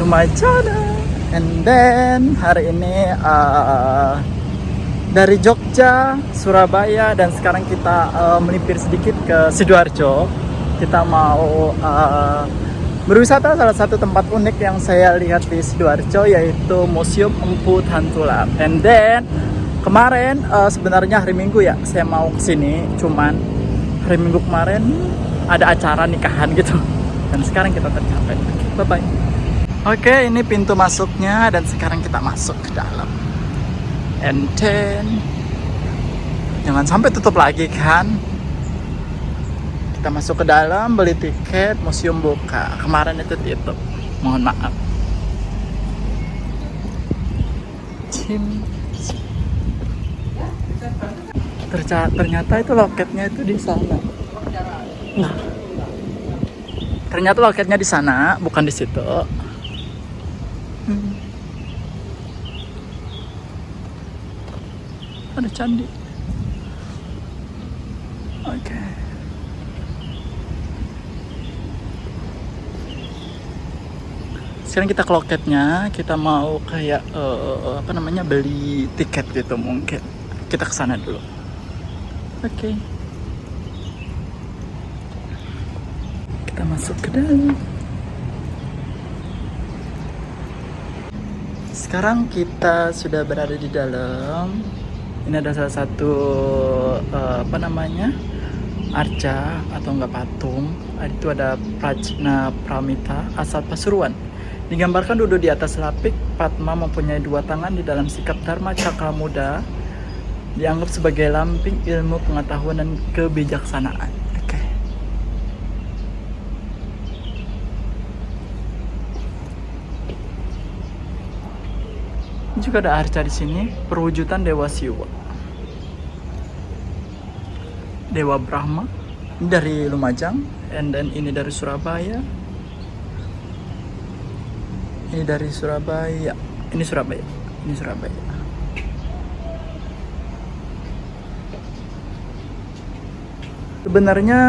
Lumajang. And then hari ini dari Jogja, Surabaya, dan sekarang kita melipir sedikit ke Sidoarjo. Kita mau berwisata salah satu tempat unik yang saya lihat di Sidoarjo, yaitu Museum Empu Thantular. And then kemarin sebenarnya hari Minggu ya saya mau kesini, cuman hari Minggu kemarin ada acara nikahan gitu. Dan sekarang kita tercapai. Bye bye. Oke, ini pintu masuknya dan sekarang kita masuk ke dalam. And then jangan sampai tutup lagi kan. Kita masuk ke dalam, beli tiket, museum buka. Kemarin itu tutup. Mohon maaf. Ternyata itu loketnya itu di sana. Nah, ternyata loketnya di sana, bukan di situ. Ada candi. Oke. Sekarang kita ke loketnya, kita mau kayak beli tiket gitu mungkin. Kita ke sana dulu. Oke. Kita masuk ke dalam. Sekarang kita sudah berada di dalam. Ini ada salah satu arca atau enggak patung. Itu ada Prajna Pramita asal Pasuruan. Digambarkan duduk di atas lapik Padma, mempunyai dua tangan di dalam sikap Dharma Cakra Muda, dianggap sebagai lamping ilmu pengetahuan dan kebijaksanaan. Oke. Juga ada arca di sini, perwujudan Dewa Siwa, Dewa Brahma. Ini dari Lumajang, and then ini dari Surabaya. Ini dari Surabaya. Ini Surabaya. Ini Surabaya. Sebenarnya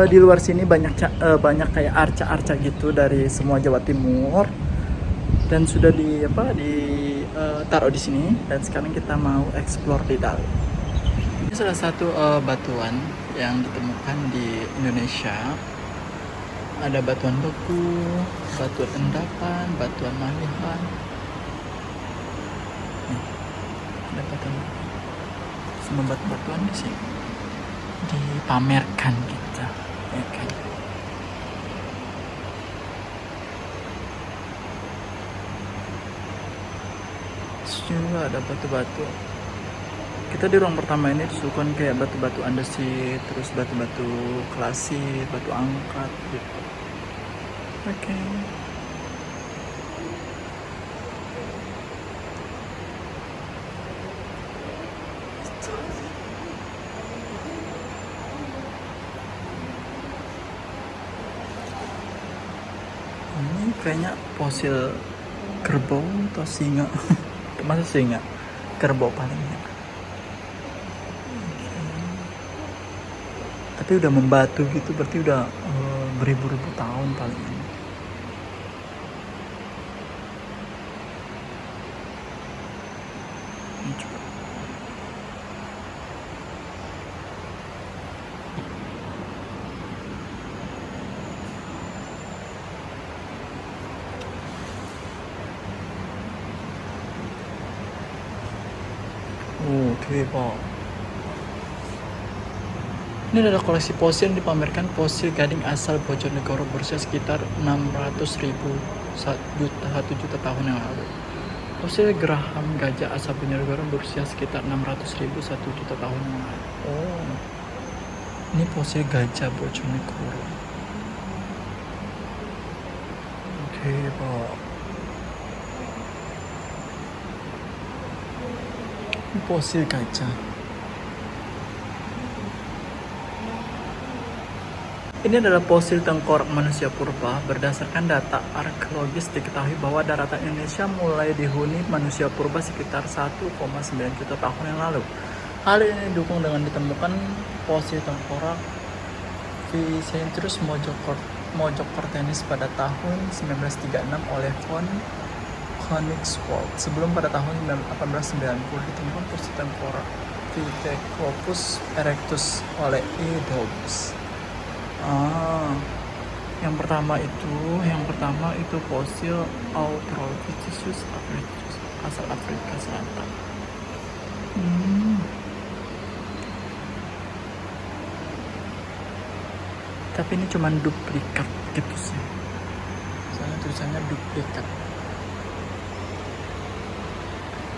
di luar sini banyak kayak arca-arca gitu dari semua Jawa Timur, dan sudah taruh di sini, dan sekarang kita mau explore di dalam. Ini salah satu batuan yang ditemukan di Indonesia. Ada batuan beku, batuan endapan, batuan malihan. Nih, ada batuan. Semua batuan di sini dipamerkan gitu, ya kan? Juga ada batu-batu. Kita di ruang pertama ini disuguhkan kayak batu-batu andesit, terus batu-batu klasik, batu angkat gitu. Oke. Ini kayaknya fosil kerbau atau singa. Masa singa? Kerbau palingnya. Tapi udah membatu gitu, berarti udah beribu-ribu tahun paling ini. Ini juga. Oke, Pak. Ini adalah koleksi fosil yang dipamerkan. Fosil gading asal Bojonegoro berusia sekitar 600.000 1 juta tahun yang lalu. Fosil geraham gajah asal Bojonegoro berusia sekitar 600.000 1 juta tahun yang lalu. Oh, ini fosil gajah Bojonegoro. Oke, Pak. Ini fosil gajah. Ini adalah fosil tengkorak manusia purba. Berdasarkan data arkeologis diketahui bahwa daratan Indonesia mulai dihuni manusia purba sekitar 1,9 juta tahun yang lalu. Hal ini didukung dengan ditemukan fosil tengkorak Vicentrus mojok Kartens pada tahun 1936 oleh von Königswald. Sebelum pada tahun 1890 ditemukan posisi tengkorak Pithecanthropus erectus oleh E. Dobbs. Yang pertama itu fosil Australopithecus africanus asal Afrika Selatan. Tapi ini cuma duplikat gitu sih. Soalnya tulisannya duplikat.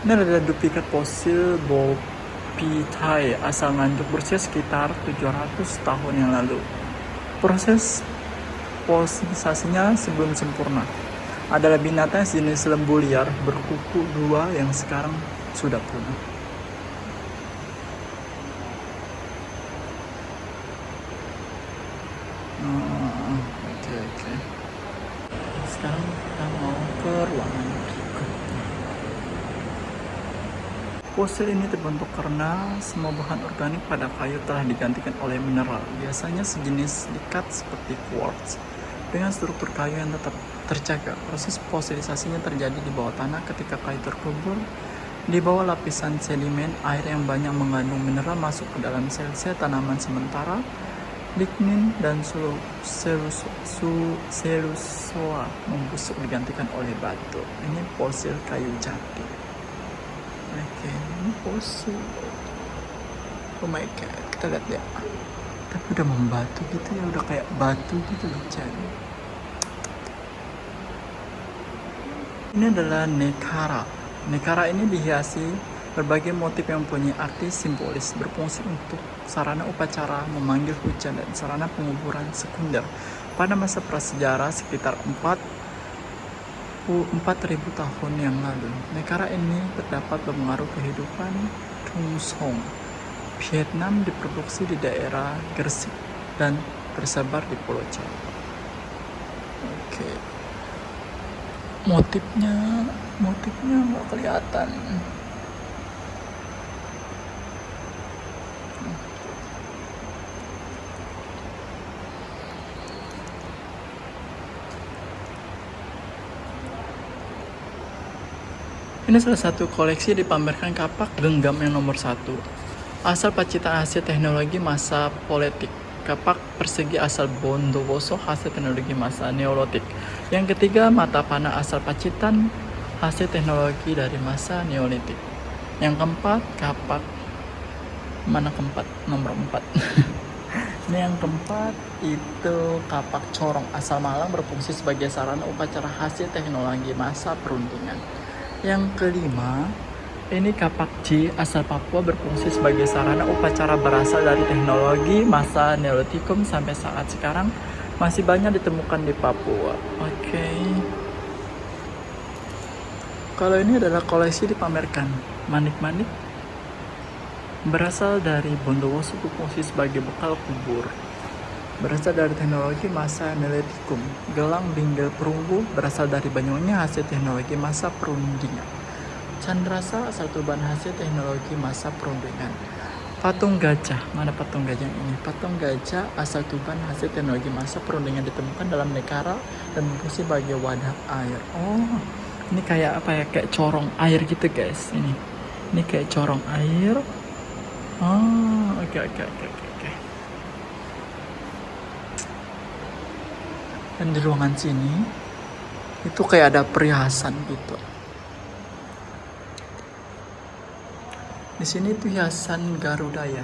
Ini adalah duplikat fosil Bopithai asal Nganjuk berusia sekitar 700 tahun yang lalu. Proses fossilisasinya sebelum sempurna. Adalah binatang jenis lembu liar berkuku dua yang sekarang sudah punah. Oke. Sekarang kita mau ke ruangan berikutnya. Fosil ini terbentuk karena semua bahan organik pada kayu telah digantikan oleh mineral, biasanya sejenis silikat seperti quartz, dengan struktur kayu yang tetap terjaga. Proses fosilisasinya terjadi di bawah tanah ketika kayu terkubur di bawah lapisan sedimen. Air yang banyak mengandung mineral masuk ke dalam sel-sel tanaman, sementara lignin dan selulosa membusuk digantikan oleh batu. Ini fosil kayu jati. Oke, ini fosil. Oh my god, kita lihat ya. Tapi udah membatu gitu ya, udah kayak batu gitu loh jadi. Ini adalah nekara. Nekara ini dihiasi berbagai motif yang mempunyai arti simbolis, berfungsi untuk sarana upacara, memanggil hujan, dan sarana penguburan sekunder. Pada masa prasejarah sekitar 4.000 tahun yang lalu, nekara ini terdapat berpengaruh kehidupan Trung Song. Vietnam diproduksi di daerah Gresik dan tersebar di Pulau Jawa. Oke. Motifnya nggak kelihatan. Ini salah satu koleksi dipamerkan kapak genggam yang nomor 1. Asal Pacitan hasil teknologi masa Paleolitik. Kapak persegi asal Bondowoso hasil teknologi masa Neolitik. Yang ketiga, mata panah asal Pacitan hasil teknologi dari masa Neolitik. Yang keempat, kapak nomor 4. Ini yang keempat itu kapak corong asal Malang berfungsi sebagai sarana upacara hasil teknologi masa perundingan. Yang kelima, ini kapak J asal Papua berfungsi sebagai sarana upacara berasal dari teknologi masa Neolitikum sampai saat sekarang masih banyak ditemukan di Papua. Oke. Kalau ini adalah koleksi dipamerkan. Manik-manik berasal dari Bondowoso berfungsi sebagai bekal kubur. Berasal dari teknologi masa Neolitikum. Gelang binggel perunggu berasal dari Banyuwangi hasil teknologi masa perundingan. Candrasa asal Tuban hasil teknologi masa perundingan. Patung gajah, mana patung gajah ini? Patung gajah asal Tuban hasil teknologi masa perundingan ditemukan dalam nekara dan berfungsi sebagai wadah air. Oh, ini kayak apa ya? Kayak corong air gitu guys. Ini kayak corong air. Oh, oke. Dan di ruangan sini itu kayak ada perhiasan gitu. Di sini itu hiasan Garuda ya.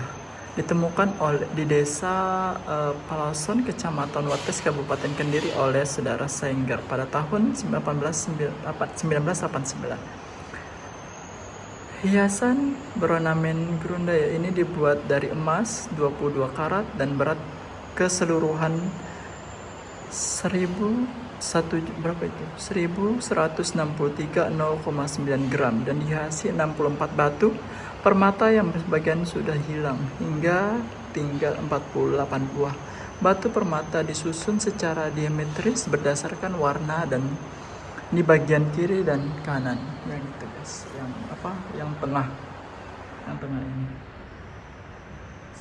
Ditemukan di desa Palason, Kecamatan Wates, Kabupaten Kediri oleh saudara Sengger pada tahun 1989. Hiasan berornamen Garuda ya, ini dibuat dari emas 22 karat dan berat keseluruhan 1163,09 gram dan dihiasi 64 batu permata yang sebagian sudah hilang hingga tinggal 48 buah. Batu permata disusun secara diametris berdasarkan warna dan di bagian kiri dan kanan. Yang itu guys, yang tengah ini.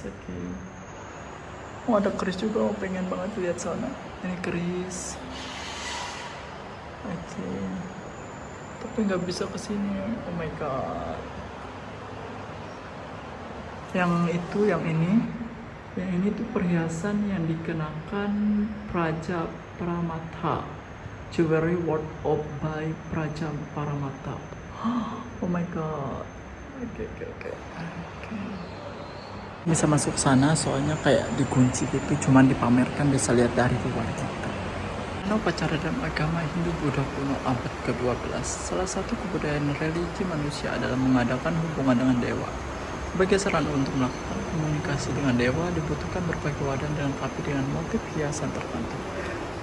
Oke. Oh, ada keris juga, oh, pengen banget lihat sana. Ini keris. Oke. Tapi nggak bisa ke sini. Oh my god. Yang ini tuh perhiasan yang dikenakan Praja Pramata. Jewelry worth of by Praja Pramata. Oh my god. Oke. Bisa masuk sana soalnya kayak dikunci gitu, cuman dipamerkan, bisa lihat dari luar gitu. Upacara dalam agama Hindu Buddha kuno abad ke-12. Salah satu kebudayaan religi manusia adalah mengadakan hubungan dengan dewa. Sebagai sarana untuk melakukan komunikasi dengan dewa, dibutuhkan berbagai wadah dilengkapi dengan motif hiasan tertentu.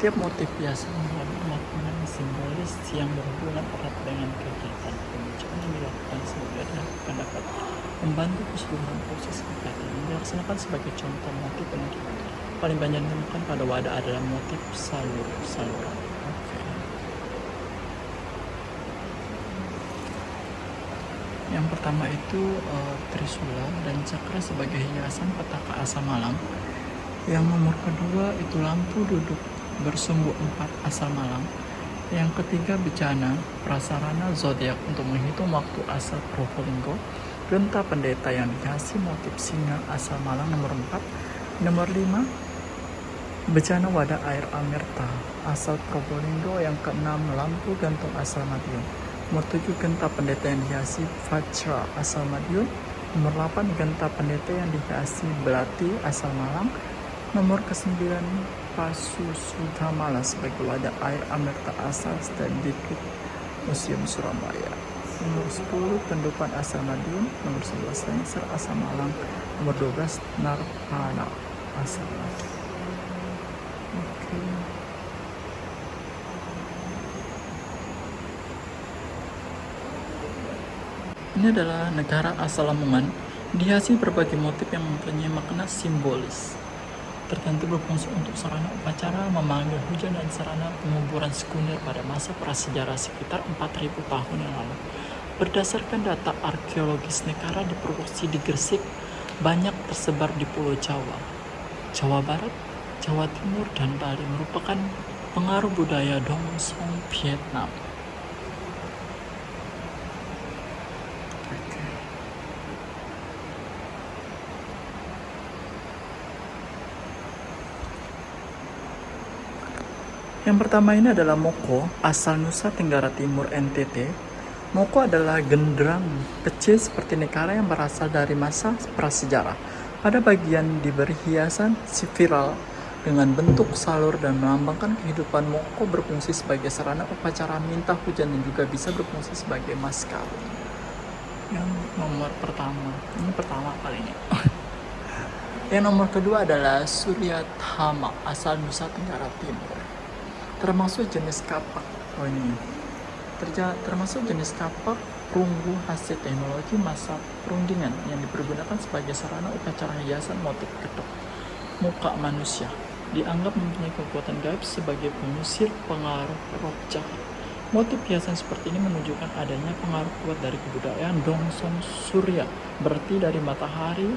Tiap motif hiasan mengandung makna simbolis yang berhubungan erat dengan kegiatan pemujaan yang dilakukan sehingga diharapkan dapat membantu keseluruhan proses kegiatan yang dilaksanakan. Sebagai contoh motif penunjukan paling banyak ditemukan pada wadah adalah motif saluran. Yang pertama itu trisula dan cakra sebagai hiasan petaka asal Malang. Yang nomor kedua itu lampu duduk bersumbu 4 asal Malang. Yang ketiga bejana prasarana zodiak untuk menghitung waktu asal Probolinggo. Genta pendeta yang dihiasi motif singa asal Malang nomor 4. Nomor 5 bejana wadah air Amerta asal Probolinggo. Yang keenam lampu gantung asal Madiun. Nomor 7 genta pendeta yang dihiasi Vajra asal Madiun. Nomor 8 genta pendeta yang dihiasi Belati asal Malang. Nomor ke-9 Pasu Sudhamala sebagai wadah air Amerta asal Stendikut Museum Surabaya. Nomor 10 Pendupan asal Madiun. Nomor 11 Lengser asal Malang. Nomor 12 Narpana asal Madiun. Oke. Ini adalah negara asal Lamongan, dihiasi berbagai motif yang mempunyai makna simbolis tertentu, berfungsi untuk sarana upacara, memanggil hujan, dan sarana penguburan sekunder pada masa prasejarah sekitar 4.000 tahun yang lalu. Berdasarkan data arkeologis, negara diproduksi di Gresik banyak tersebar di Pulau Jawa, Jawa Barat, Jawa Timur, dan Bali, merupakan pengaruh budaya Dongsong Vietnam. Yang pertama ini adalah moko, asal Nusa Tenggara Timur NTT. Moko adalah genderang kecil seperti negara yang berasal dari masa prasejarah. Pada bagian diberi hiasan spiral dengan bentuk salur dan melambangkan kehidupan. Moko berfungsi sebagai sarana upacara minta hujan dan juga bisa berfungsi sebagai mas kawin. Yang nomor pertama, ini pertama kali ini. Yang nomor kedua adalah Suryatama, asal Nusa Tenggara Timur. Termasuk jenis kapak. Oh ini. Termasuk jenis kapak perunggu hasil teknologi masa perundingan yang dipergunakan sebagai sarana upacara hiasan motif ketok muka manusia. Dianggap mempunyai kekuatan gaib sebagai pengusir pengaruh roh jahat. Motif hiasan seperti ini menunjukkan adanya pengaruh kuat dari kebudayaan Dongsong Surya, berarti dari matahari,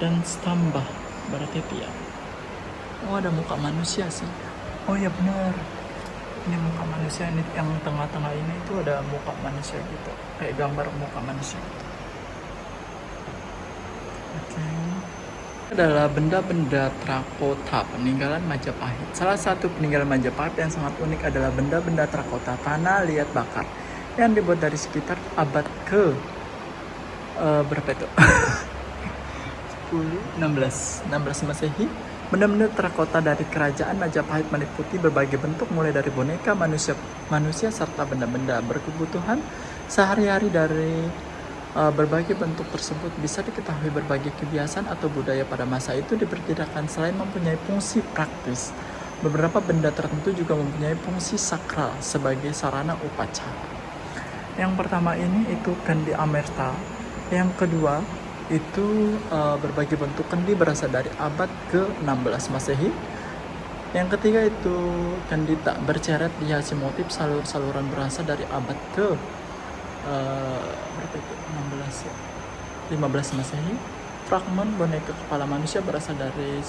dan Stambah, berarti tiang. Oh, ada muka manusia sih. Oh ya benar. Ini muka manusia, ini yang tengah-tengah ini itu ada muka manusia gitu. Kayak gambar muka manusia gitu. Oke. Adalah benda-benda terakota peninggalan Majapahit. Salah satu peninggalan Majapahit yang sangat unik adalah benda-benda terakota tanah liat bakar yang dibuat dari sekitar abad ke berapa itu? 16 Masehi. Benda-benda terakota dari kerajaan Majapahit meliputi berbagai bentuk, mulai dari boneka, manusia serta benda-benda berkebutuhan sehari-hari. Dari berbagai bentuk tersebut bisa diketahui berbagai kebiasaan atau budaya pada masa itu diperkirakan. Selain mempunyai fungsi praktis, beberapa benda tertentu juga mempunyai fungsi sakral sebagai sarana upacara. Yang pertama ini itu kendi Amerta. Yang kedua itu berbagai bentuk kendi berasal dari abad ke-16 Masehi. Yang ketiga itu kendi tak berceret dihiasi motif salur-saluran berasal dari abad ke berapa itu? 15 Masehi. Fragmen boneka kepala manusia berasal dari